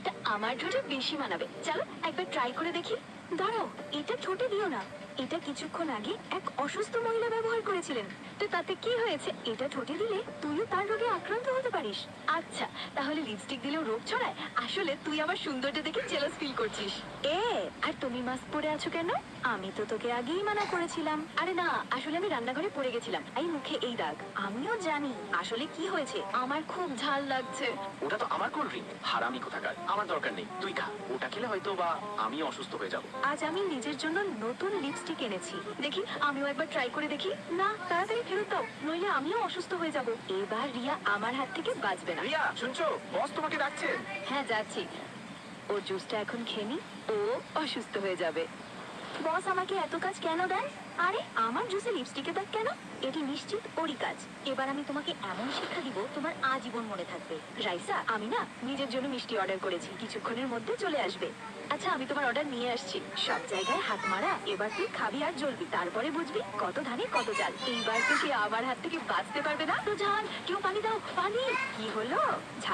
এটা আমার ঠোঁটে বেশি মানাবে। চলো একবার ট্রাই করে দেখি। দাঁড়াও, এটা ঠোঁটে দিও না। এটা কিছুক্ষণ আগে এক অসুস্থ মহিলা ব্যবহার করেছিলেন। তো তাতে কি হয়েছে? এটা ঠোঁটে দিলে তুইও তার রোগে আক্রান্ত হতে পারিস। আচ্ছা, তাহলে লিপস্টিক দিলেও রোগ ছড়ায়? আসলে তুই আমার সৌন্দর্য দেখে জেলাস ফিল করছিস। আর তুমি মাস্ক পরে আছো কেন? আমি তো তোকে আগেই মানা করেছিলাম। আরে না, আসলে আমি রান্নাঘরে পড়ে গেছিলাম, এই মুখে এই দাগ। আমিও জানি আসলে কি হয়েছে, আমার খুব ঝাল লাগছে। ওটা তো আমার কোল্ড ড্রিঙ্ক, হারামি কোথাকার। আমার দরকার নেই, তুই খা। ওটা খেলে হয়তো বা আমি অসুস্থ হয়ে যাব। আজ আমি নিজের জন্য নতুন লিপস্টিক এনেছি, দেখি আমিও একবার ট্রাই করে দেখি। না, তাড়াতাড়ি ফেরত দাও, নইলে আমিও অসুস্থ হয়ে যাব। এবার রিয়া আমার হাত থেকে বাঁচবে না। রিয়া, শুনছো? বস তোমাকে ডাকছে। হ্যাঁ, যাচ্ছি। ও জুসটা এখন খেয়ে নি, ও অসুস্থ হয়ে যাবে। বস আমাকে এত কাজ কেন দেন? আরে আমার জুসে লিপস্টিকের দাগ কেন? এটি নিশ্চিত ওরই কাজ। এবার আমি তোমাকে এমন শিক্ষা দিব তোমার আজীবন মনে থাকবে। রাইসা, আমি না নিজের জন্য মিষ্টি অর্ডার করেছি, কিছুক্ষণের মধ্যে চলে আসবে। আচ্ছা, আমি তোমার অর্ডার নিয়ে আসছি। সব জায়গায় হাত মারা, এবার তুই খাবি আর জ্বলবি, তারপরে বুঝবি কত ধানে কত চাল। এইবার তো সে আমার হাত থেকে বাঁচতে পারবে না। তো ঝাল, কেউ পানি দাও, পানি। কি হলো? ঝাল